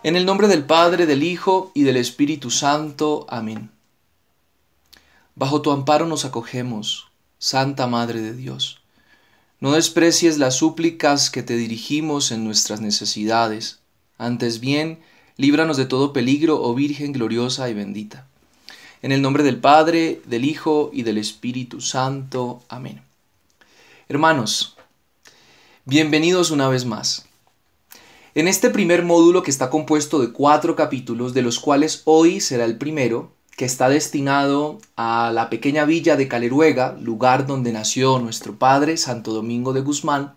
En el nombre del Padre, del Hijo y del Espíritu Santo. Amén. Bajo tu amparo nos acogemos, Santa Madre de Dios. No desprecies las súplicas que te dirigimos en nuestras necesidades. Antes bien, líbranos de todo peligro, oh Virgen gloriosa y bendita. En el nombre del Padre, del Hijo y del Espíritu Santo. Amén. Hermanos, bienvenidos una vez más. En este primer módulo, que está compuesto de 4 capítulos, de los cuales hoy será el primero, que está destinado a la pequeña villa de Caleruega, lugar donde nació nuestro padre Santo Domingo de Guzmán,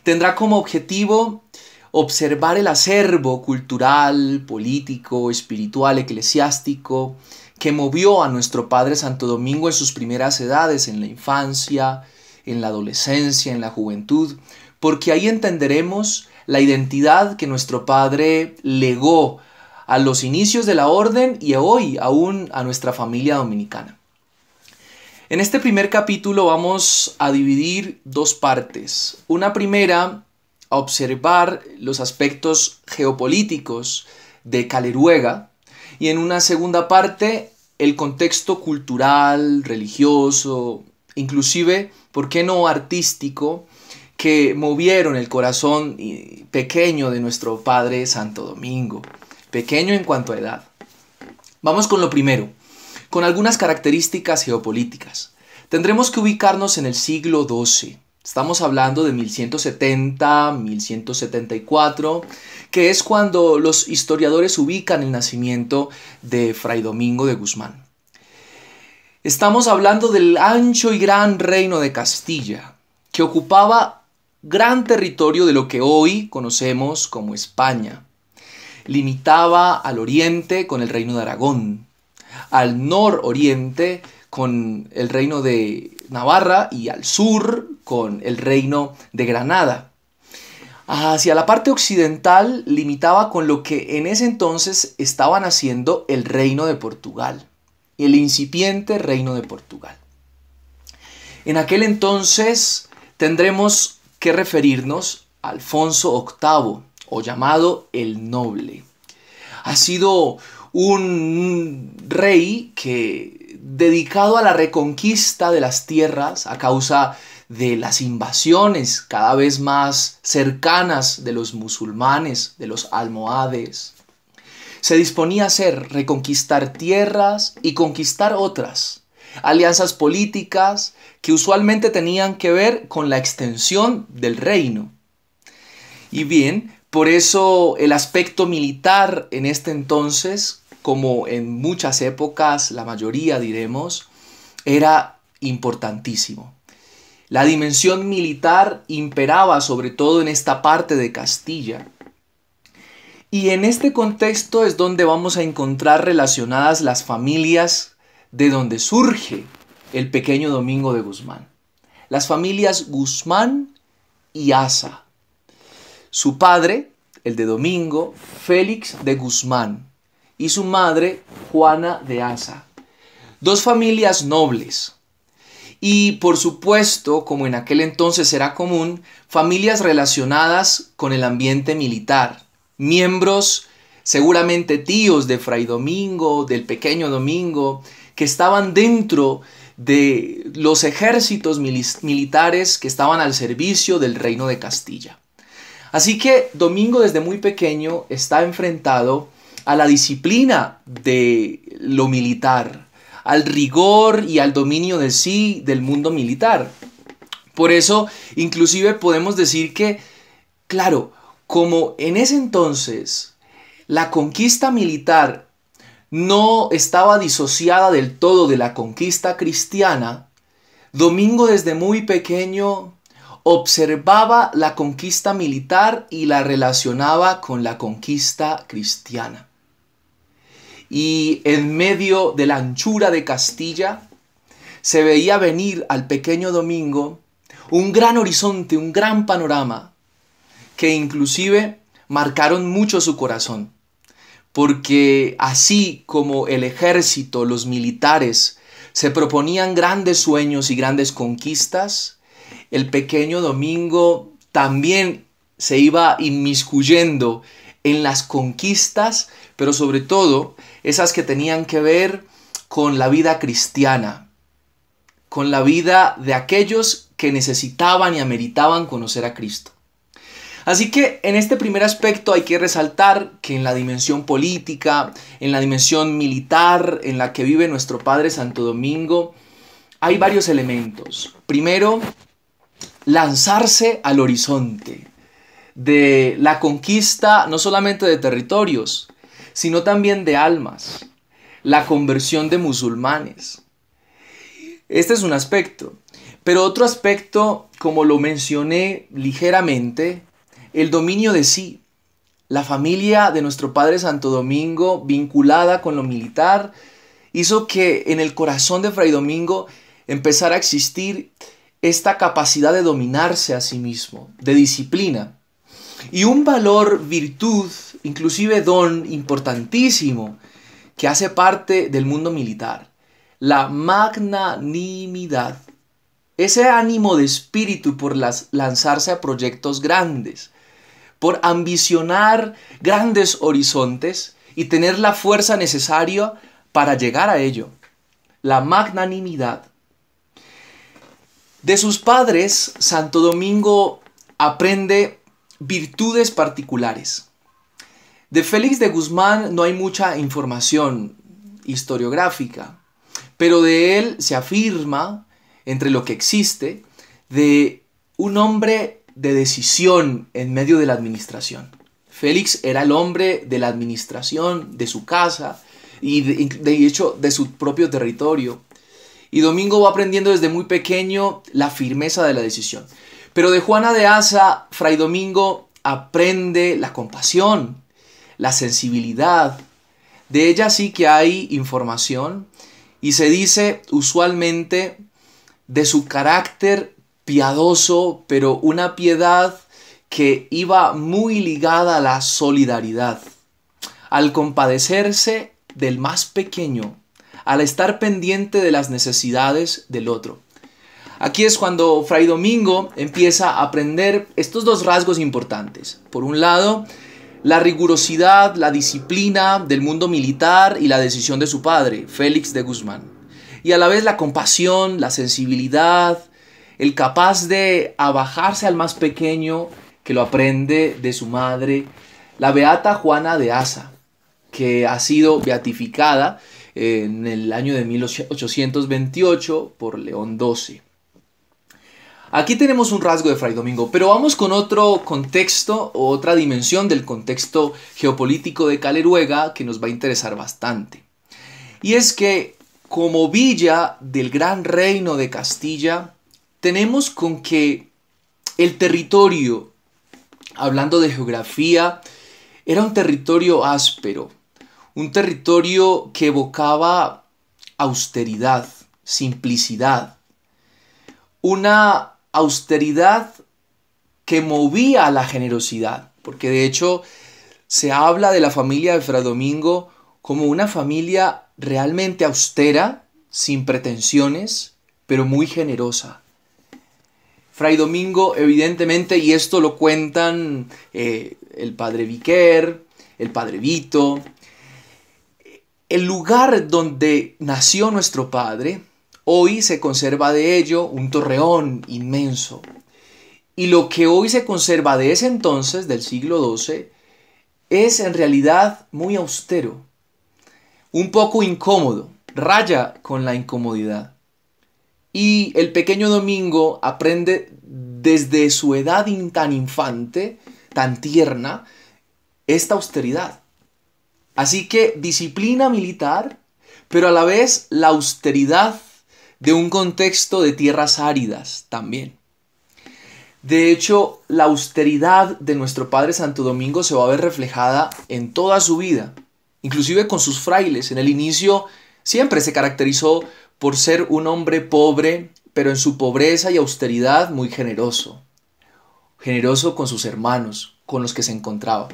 tendrá como objetivo observar el acervo cultural, político, espiritual, eclesiástico, que movió a nuestro padre Santo Domingo en sus primeras edades, en la infancia, en la adolescencia, en la juventud, porque ahí entenderemos la identidad que nuestro padre legó a los inicios de la orden y hoy aún a nuestra familia dominicana. En este primer capítulo vamos a dividir 2 partes. Una primera, a observar los aspectos geopolíticos de Caleruega, y en una segunda parte, el contexto cultural, religioso, inclusive, ¿por qué no artístico?, que movieron el corazón pequeño de nuestro padre Santo Domingo, pequeño en cuanto a edad. Vamos con lo primero, con algunas características geopolíticas. Tendremos que ubicarnos en el siglo XII. Estamos hablando de 1170, 1174, que es cuando los historiadores ubican el nacimiento de Fray Domingo de Guzmán. Estamos hablando del ancho y gran reino de Castilla, que ocupaba gran territorio de lo que hoy conocemos como España. Limitaba al oriente con el reino de Aragón, al nororiente con el reino de Navarra y al sur con el reino de Granada. Hacia la parte occidental limitaba con lo que en ese entonces estaban haciendo el reino de Portugal, el incipiente reino de Portugal. En aquel entonces tendremos que referirnos a Alfonso VIII, o llamado el Noble. Ha sido un rey que, dedicado a la reconquista de las tierras a causa de las invasiones cada vez más cercanas de los musulmanes, de los almohades, se disponía a reconquistar tierras y conquistar otras, alianzas políticas que usualmente tenían que ver con la extensión del reino. Y bien, por eso el aspecto militar en este entonces, como en muchas épocas, la mayoría diremos, era importantísimo. La dimensión militar imperaba sobre todo en esta parte de Castilla. Y en este contexto es donde vamos a encontrar relacionadas las familias de donde surge el pequeño Domingo de Guzmán. Las familias Guzmán y Asa. Su padre, el de Domingo, Félix de Guzmán, y su madre, Juana de Asa. 2 familias nobles. Y por supuesto, como en aquel entonces era común, familias relacionadas con el ambiente militar. Miembros, seguramente tíos de Fray Domingo, del pequeño Domingo, que estaban dentro de los ejércitos militares que estaban al servicio del reino de Castilla. Así que Domingo desde muy pequeño está enfrentado a la disciplina de lo militar, al rigor y al dominio de sí del mundo militar. Por eso, inclusive podemos decir que, claro, como en ese entonces la conquista militar no estaba disociada del todo de la conquista cristiana, Domingo desde muy pequeño observaba la conquista militar y la relacionaba con la conquista cristiana. Y en medio de la anchura de Castilla se veía venir al pequeño Domingo un gran horizonte, un gran panorama, que inclusive marcaron mucho su corazón. Porque así como el ejército, los militares, se proponían grandes sueños y grandes conquistas, el pequeño Domingo también se iba inmiscuyendo en las conquistas, pero sobre todo esas que tenían que ver con la vida cristiana, con la vida de aquellos que necesitaban y ameritaban conocer a Cristo. Así que en este primer aspecto hay que resaltar que en la dimensión política, en la dimensión militar en la que vive nuestro Padre Santo Domingo, hay varios elementos. Primero, lanzarse al horizonte de la conquista no solamente de territorios, sino también de almas, la conversión de musulmanes. Este es un aspecto. Pero otro aspecto, como lo mencioné ligeramente, el dominio de sí. La familia de nuestro Padre Santo Domingo, vinculada con lo militar, hizo que en el corazón de Fray Domingo empezara a existir esta capacidad de dominarse a sí mismo, de disciplina. Y un valor, virtud, inclusive don importantísimo, que hace parte del mundo militar, la magnanimidad. Ese ánimo de espíritu por lanzarse a proyectos grandes, por ambicionar grandes horizontes y tener la fuerza necesaria para llegar a ello. La magnanimidad. De sus padres, Santo Domingo aprende virtudes particulares. De Félix de Guzmán no hay mucha información historiográfica, pero de él se afirma, entre lo que existe, de un hombre de decisión en medio de la administración. Félix era el hombre de la administración de su casa y de hecho de su propio territorio. Y Domingo va aprendiendo desde muy pequeño la firmeza de la decisión. Pero de Juana de Asa, Fray Domingo aprende la compasión, la sensibilidad. De ella sí que hay información y se dice usualmente de su carácter piadoso, pero una piedad que iba muy ligada a la solidaridad, al compadecerse del más pequeño, al estar pendiente de las necesidades del otro. Aquí es cuando Fray Domingo empieza a aprender estos dos rasgos importantes. Por un lado, la rigurosidad, la disciplina del mundo militar y la decisión de su padre, Félix de Guzmán. Y a la vez la compasión, la sensibilidad, el capaz de abajarse al más pequeño, que lo aprende de su madre, la beata Juana de Asa, que ha sido beatificada en el año de 1828 por León XII. Aquí tenemos un rasgo de Fray Domingo, pero vamos con otro contexto o otra dimensión del contexto geopolítico de Caleruega que nos va a interesar bastante. Y es que como villa del gran reino de Castilla, tenemos con que el territorio, hablando de geografía, era un territorio áspero, un territorio que evocaba austeridad, simplicidad, una austeridad que movía a la generosidad, porque de hecho se habla de la familia de Fray Domingo como una familia realmente austera, sin pretensiones, pero muy generosa. Fray Domingo, evidentemente, y esto lo cuentan el padre Viquer, el padre Vito, el lugar donde nació nuestro padre, hoy se conserva de ello un torreón inmenso. Y lo que hoy se conserva de ese entonces, del siglo XII, es en realidad muy austero, un poco incómodo, raya con la incomodidad. Y el pequeño Domingo aprende desde su edad tan infante, tan tierna, esta austeridad. Así que disciplina militar, pero a la vez la austeridad de un contexto de tierras áridas también. De hecho, la austeridad de nuestro Padre Santo Domingo se va a ver reflejada en toda su vida, inclusive con sus frailes. En el inicio siempre se caracterizó por ser un hombre pobre, pero en su pobreza y austeridad muy generoso. Generoso con sus hermanos, con los que se encontraba.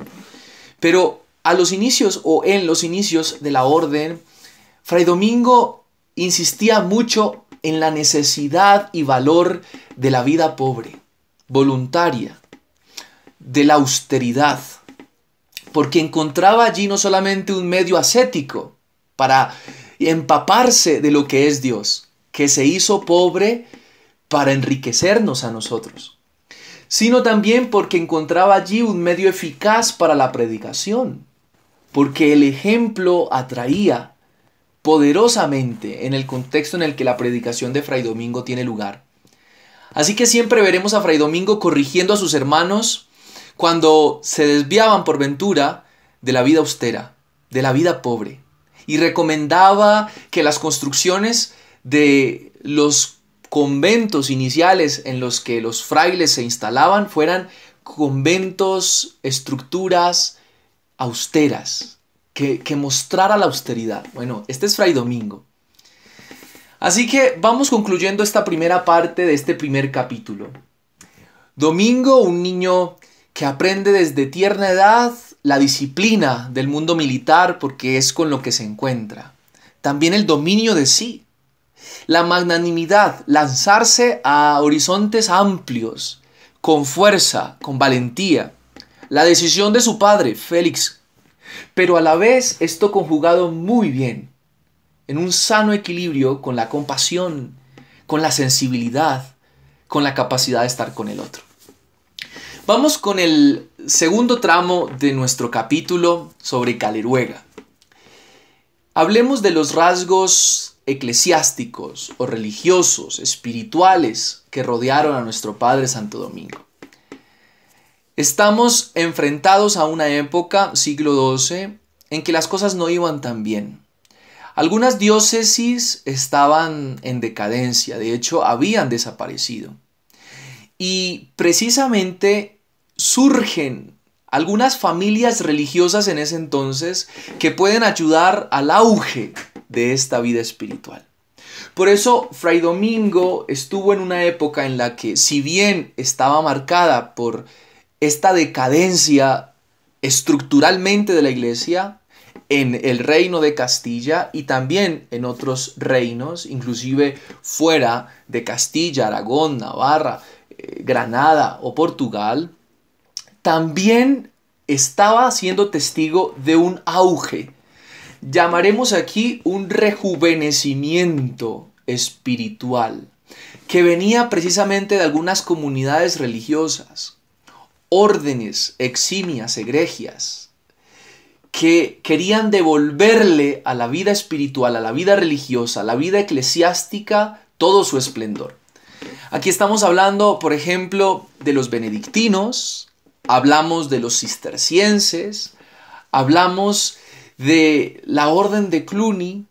Pero a los inicios o en los inicios de la orden, Fray Domingo insistía mucho en la necesidad y valor de la vida pobre, voluntaria, de la austeridad. porque encontraba allí no solamente un medio ascético para empaparse de lo que es Dios, que se hizo pobre para enriquecernos a nosotros, sino también porque encontraba allí un medio eficaz para la predicación, porque el ejemplo atraía poderosamente en el contexto en el que la predicación de Fray Domingo tiene lugar. Así que siempre veremos a Fray Domingo corrigiendo a sus hermanos cuando se desviaban por ventura de la vida austera, de la vida pobre, y recomendaba que las construcciones de los conventos iniciales en los que los frailes se instalaban fueran conventos, estructuras austeras, que mostrara la austeridad. Bueno, este es Fray Domingo. Así que vamos concluyendo esta primera parte de este primer capítulo. Domingo, un niño que aprende desde tierna edad la disciplina del mundo militar porque es con lo que se encuentra. También el dominio de sí, la magnanimidad, lanzarse a horizontes amplios, con fuerza, con valentía. La decisión de su padre, Félix, pero a la vez esto conjugado muy bien, en un sano equilibrio con la compasión, con la sensibilidad, con la capacidad de estar con el otro. Vamos con el segundo tramo de nuestro capítulo sobre Caleruega. Hablemos de los rasgos eclesiásticos o religiosos, espirituales que rodearon a nuestro Padre Santo Domingo. Estamos enfrentados a una época, siglo XII, en que las cosas no iban tan bien. Algunas diócesis estaban en decadencia, de hecho habían desaparecido. Y precisamente surgen algunas familias religiosas en ese entonces que pueden ayudar al auge de esta vida espiritual. Por eso Fray Domingo estuvo en una época en la que, si bien estaba marcada por esta decadencia estructuralmente de la Iglesia, en el reino de Castilla y también en otros reinos, inclusive fuera de Castilla, Aragón, Navarra, Granada o Portugal, también estaba siendo testigo de un auge. Llamaremos aquí un rejuvenecimiento espiritual que venía precisamente de algunas comunidades religiosas, órdenes eximias, egregias, que querían devolverle a la vida espiritual, a la vida religiosa, a la vida eclesiástica, todo su esplendor. Aquí estamos hablando, por ejemplo, de los benedictinos, hablamos de los cistercienses, hablamos de la orden de Cluny.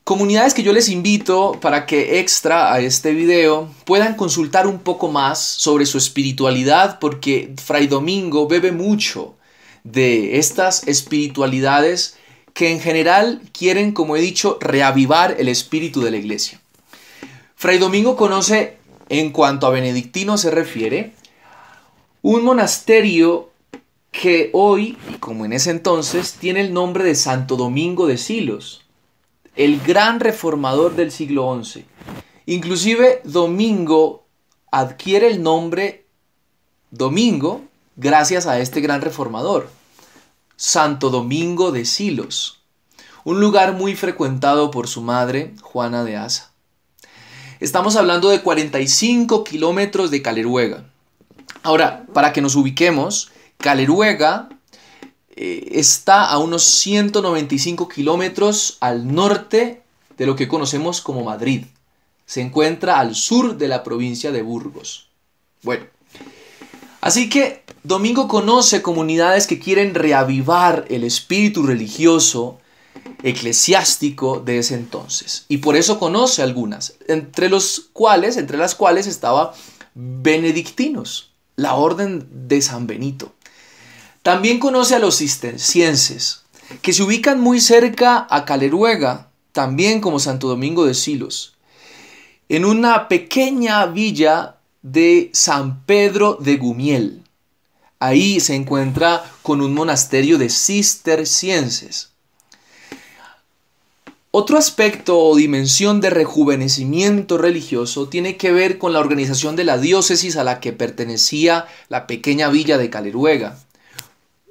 Comunidades que yo les invito para que extra a este video puedan consultar un poco más sobre su espiritualidad, porque Fray Domingo bebe mucho de estas espiritualidades que en general quieren, como he dicho, reavivar el espíritu de la iglesia. Fray Domingo conoce, en cuanto a benedictino se refiere, un monasterio que hoy, y como en ese entonces, tiene el nombre de Santo Domingo de Silos, el gran reformador del siglo XI. Inclusive Domingo adquiere el nombre Domingo gracias a este gran reformador, Santo Domingo de Silos, un lugar muy frecuentado por su madre, Juana de Asa. Estamos hablando de 45 kilómetros de Caleruega. Ahora, para que nos ubiquemos, Caleruega está a unos 195 kilómetros al norte de lo que conocemos como Madrid. Se encuentra al sur de la provincia de Burgos. Bueno, así que Domingo conoce comunidades que quieren reavivar el espíritu religioso, eclesiástico de ese entonces. Y por eso conoce algunas, entre las cuales estaba benedictinos, la orden de San Benito. También conoce a los cistercienses, que se ubican muy cerca a Caleruega, también como Santo Domingo de Silos, en una pequeña villa de San Pedro de Gumiel. Ahí se encuentra con un monasterio de cistercienses. Otro aspecto o dimensión de rejuvenecimiento religioso tiene que ver con la organización de la diócesis a la que pertenecía la pequeña villa de Caleruega.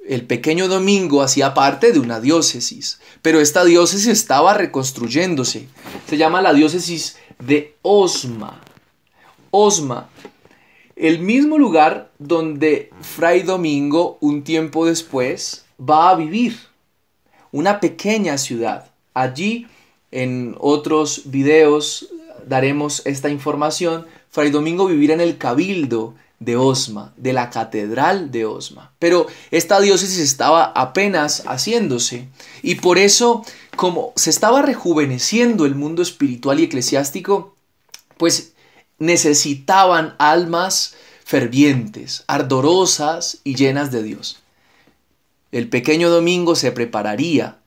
El pequeño Domingo hacía parte de una diócesis, pero esta diócesis estaba reconstruyéndose. Se llama la diócesis de Osma. Osma, el mismo lugar donde Fray Domingo un tiempo después va a vivir. Una pequeña ciudad. Allí en otros videos daremos esta información. Fray Domingo vivirá en el cabildo de Osma, de la catedral de Osma. Pero esta diócesis estaba apenas haciéndose y por eso, como se estaba rejuveneciendo el mundo espiritual y eclesiástico, pues necesitaban almas fervientes, ardorosas y llenas de Dios. El pequeño Domingo se prepararía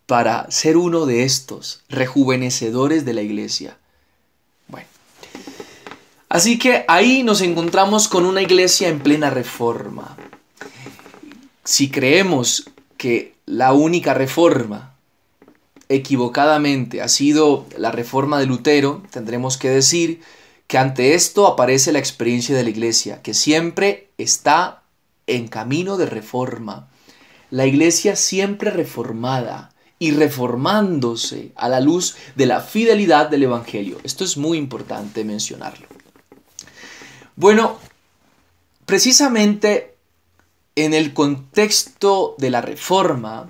para ser uno de estos rejuvenecedores de la iglesia. Bueno, así que ahí nos encontramos con una iglesia en plena reforma. Si creemos que la única reforma equivocadamente ha sido la reforma de Lutero, tendremos que decir que ante esto aparece la experiencia de la iglesia, que siempre está en camino de reforma. La iglesia siempre reformada y reformándose a la luz de la fidelidad del Evangelio. Esto es muy importante mencionarlo. Bueno, precisamente en el contexto de la Reforma,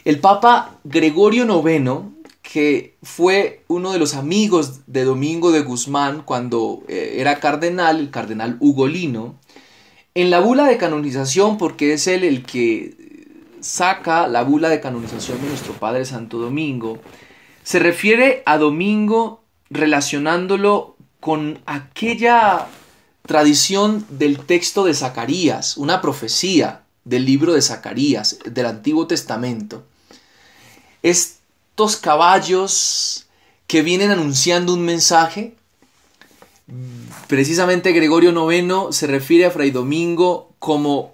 el Papa Gregorio IX, que fue uno de los amigos de Domingo de Guzmán cuando era cardenal, el cardenal Ugolino, en la bula de canonización, porque es él el que saca la bula de canonización de nuestro Padre Santo Domingo, se refiere a Domingo relacionándolo con aquella tradición del texto de Zacarías, una profecía del libro de Zacarías, del Antiguo Testamento. Estos caballos que vienen anunciando un mensaje, precisamente Gregorio IX se refiere a Fray Domingo como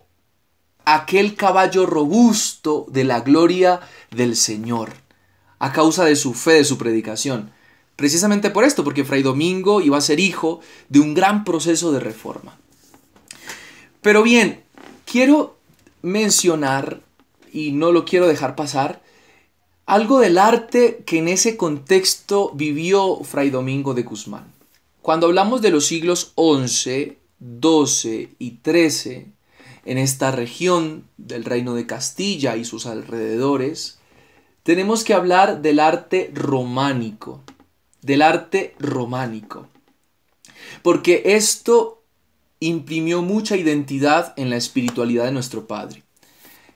aquel caballo robusto de la gloria del Señor, a causa de su fe, de su predicación. Precisamente por esto, porque Fray Domingo iba a ser hijo de un gran proceso de reforma. Pero bien, quiero mencionar, y no lo quiero dejar pasar, algo del arte que en ese contexto vivió Fray Domingo de Guzmán. Cuando hablamos de los siglos XI, XII y XIII, en esta región del Reino de Castilla y sus alrededores, tenemos que hablar del arte románico. Del arte románico. Porque esto imprimió mucha identidad en la espiritualidad de nuestro Padre.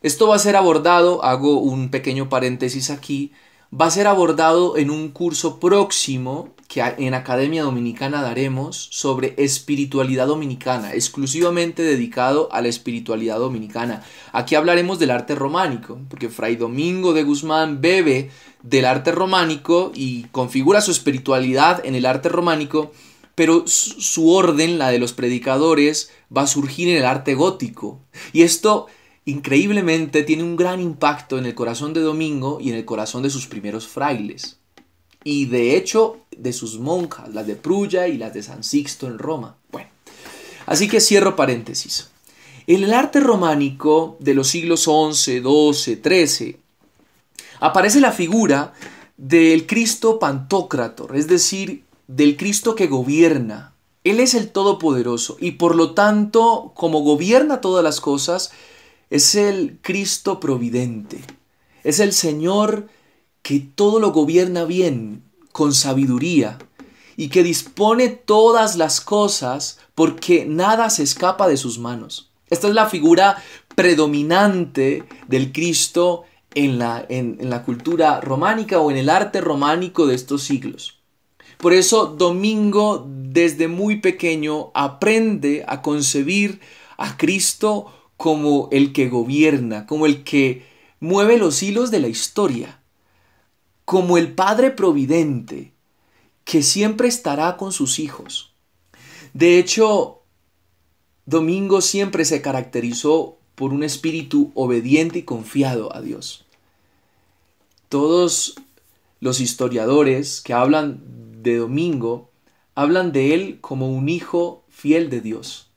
Esto va a ser abordado, hago un pequeño paréntesis aquí, va a ser abordado en un curso próximo que en Academia Dominicana daremos sobre espiritualidad dominicana, exclusivamente dedicado a la espiritualidad dominicana. Aquí hablaremos del arte románico, porque Fray Domingo de Guzmán bebe del arte románico y configura su espiritualidad en el arte románico, pero su orden, la de los predicadores, va a surgir en el arte gótico. Y esto, increíblemente, tiene un gran impacto en el corazón de Domingo y en el corazón de sus primeros frailes. Y de hecho, de sus monjas, las de Prulla y las de San Sixto en Roma. Bueno, así que cierro paréntesis. En el arte románico de los siglos XI, XII, XIII, aparece la figura del Cristo Pantocrátor, es decir, del Cristo que gobierna. Él es el Todopoderoso y por lo tanto, como gobierna todas las cosas, es el Cristo providente. Es el Señor que todo lo gobierna bien, con sabiduría, y que dispone todas las cosas porque nada se escapa de sus manos. Esta es la figura predominante del Cristo en la cultura románica o en el arte románico de estos siglos. Por eso Domingo desde muy pequeño aprende a concebir a Cristo como el que gobierna, como el que mueve los hilos de la historia, como el Padre Providente que siempre estará con sus hijos. De hecho, Domingo siempre se caracterizó por un espíritu obediente y confiado a Dios. Todos los historiadores que hablan de Domingo hablan de él como un hijo fiel de Dios.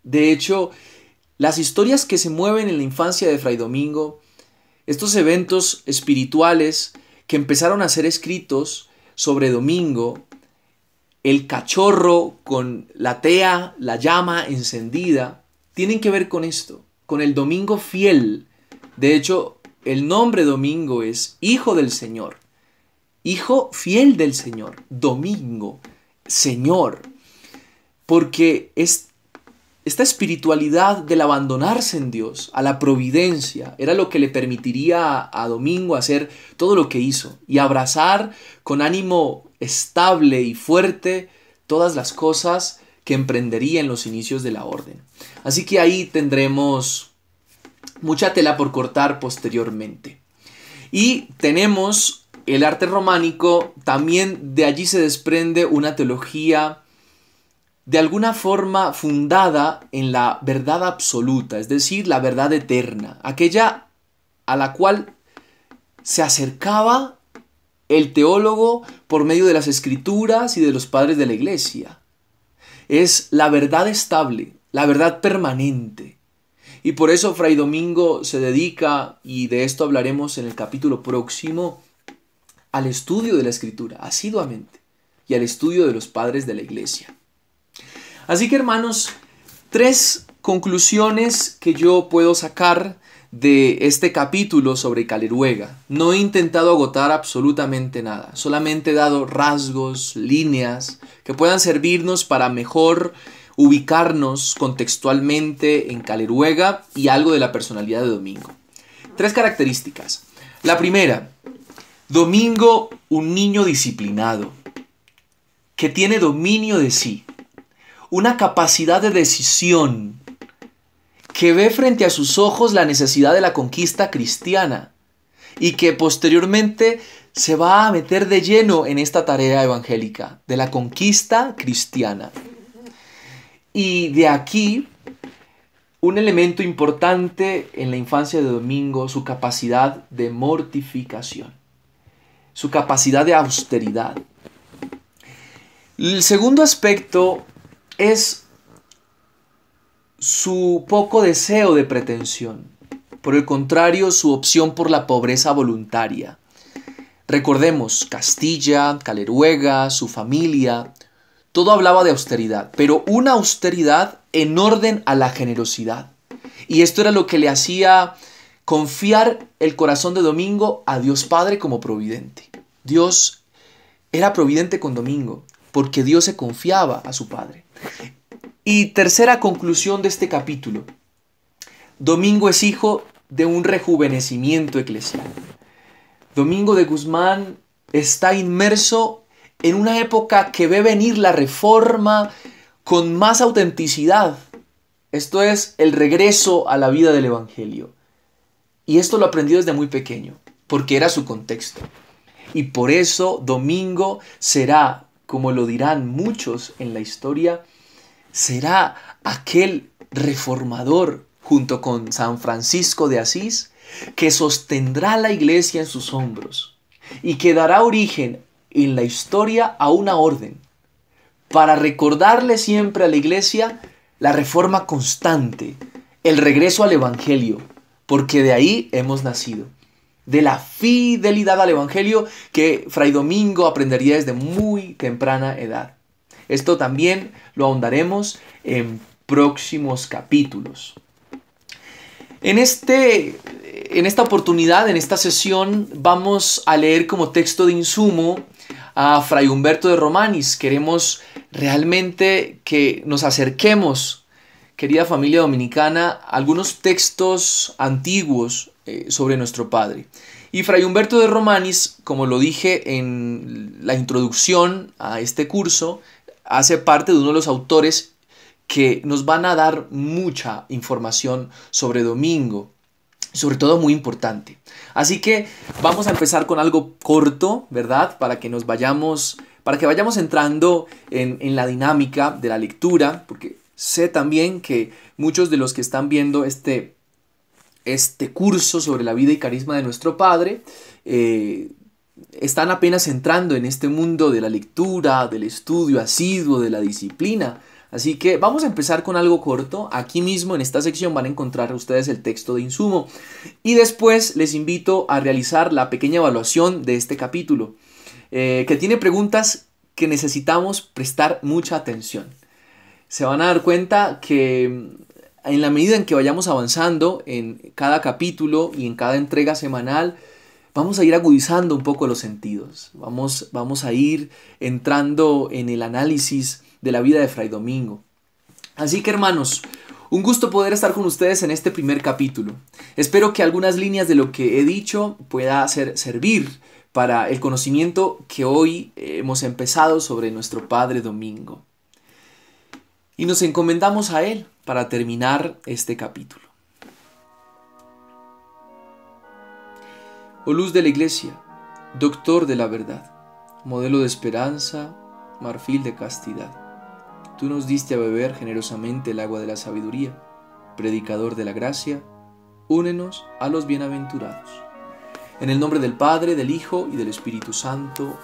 De hecho, las historias que se mueven en la infancia de Fray Domingo, estos eventos espirituales que empezaron a ser escritos sobre Domingo, el cachorro con la tea, la llama encendida, tienen que ver con esto, con el Domingo fiel. De hecho, el nombre Domingo es Hijo del Señor, Hijo fiel del Señor, Domingo, Señor, porque esta espiritualidad del abandonarse en Dios, a la providencia, era lo que le permitiría a Domingo hacer todo lo que hizo y abrazar con ánimo estable y fuerte todas las cosas que emprendería en los inicios de la orden. Así que ahí tendremos mucha tela por cortar posteriormente. Y tenemos el arte románico, también de allí se desprende una teología de alguna forma fundada en la verdad absoluta, es decir, la verdad eterna, aquella a la cual se acercaba el teólogo por medio de las escrituras y de los padres de la iglesia. Es la verdad estable, la verdad permanente. Y por eso Fray Domingo se dedica, y de esto hablaremos en el capítulo próximo, al estudio de la escritura, asiduamente, y al estudio de los padres de la iglesia. Así que, hermanos, 3 conclusiones que yo puedo sacar de este capítulo sobre Caleruega. No he intentado agotar absolutamente nada, solamente he dado rasgos, líneas que puedan servirnos para mejor ubicarnos contextualmente en Caleruega y algo de la personalidad de Domingo. 3 características. La primera, Domingo, un niño disciplinado, que tiene dominio de sí, una capacidad de decisión, que ve frente a sus ojos la necesidad de la conquista cristiana y que posteriormente se va a meter de lleno en esta tarea evangélica de la conquista cristiana. Y de aquí un elemento importante en la infancia de Domingo, su capacidad de mortificación, su capacidad de austeridad. El segundo aspecto es su poco deseo de pretensión. Por el contrario, su opción por la pobreza voluntaria. Recordemos, Castilla, Caleruega, su familia, todo hablaba de austeridad, pero una austeridad en orden a la generosidad. Y esto era lo que le hacía confiar el corazón de Domingo a Dios Padre como providente. Dios era providente con Domingo, porque Dios se confiaba a su Padre. Y tercera conclusión de este capítulo. Domingo es hijo de un rejuvenecimiento eclesial. Domingo de Guzmán está inmerso en una época que ve venir la reforma con más autenticidad. Esto es el regreso a la vida del Evangelio. Y esto lo aprendió desde muy pequeño, porque era su contexto. Y por eso Domingo será, como lo dirán muchos en la historia, será aquel reformador junto con San Francisco de Asís que sostendrá la iglesia en sus hombros y que dará origen en la historia a una orden para recordarle siempre a la iglesia la reforma constante, el regreso al evangelio, porque de ahí hemos nacido, de la fidelidad al evangelio que Fray Domingo aprendería desde muy temprana edad. Esto también lo ahondaremos en próximos capítulos. En esta oportunidad, en esta sesión, vamos a leer como texto de insumo a Fray Humberto de Romanis. Queremos realmente que nos acerquemos, querida familia dominicana, a algunos textos antiguos sobre nuestro Padre. Y Fray Humberto de Romanis, como lo dije en la introducción a este curso, hace parte de uno de los autores que nos van a dar mucha información sobre Domingo, sobre todo muy importante. Así que vamos a empezar con algo corto, ¿verdad? Para que vayamos entrando en la dinámica de la lectura, porque sé también que muchos de los que están viendo este curso sobre la vida y carisma de nuestro Padre están apenas entrando en este mundo de la lectura, del estudio asiduo, de la disciplina. Así que vamos a empezar con algo corto. Aquí mismo en esta sección van a encontrar ustedes el texto de insumo. Y después les invito a realizar la pequeña evaluación de este capítulo, que tiene preguntas que necesitamos prestar mucha atención. Se van a dar cuenta que en la medida en que vayamos avanzando en cada capítulo y en cada entrega semanal, vamos a ir agudizando un poco los sentidos. Vamos a ir entrando en el análisis de la vida de Fray Domingo. Así que, hermanos, un gusto poder estar con ustedes en este primer capítulo. Espero que algunas líneas de lo que he dicho pueda servir para el conocimiento que hoy hemos empezado sobre nuestro Padre Domingo. Y nos encomendamos a Él para terminar este capítulo. Oh luz de la Iglesia, doctor de la verdad, modelo de esperanza, marfil de castidad, tú nos diste a beber generosamente el agua de la sabiduría, predicador de la gracia, únenos a los bienaventurados. En el nombre del Padre, del Hijo y del Espíritu Santo.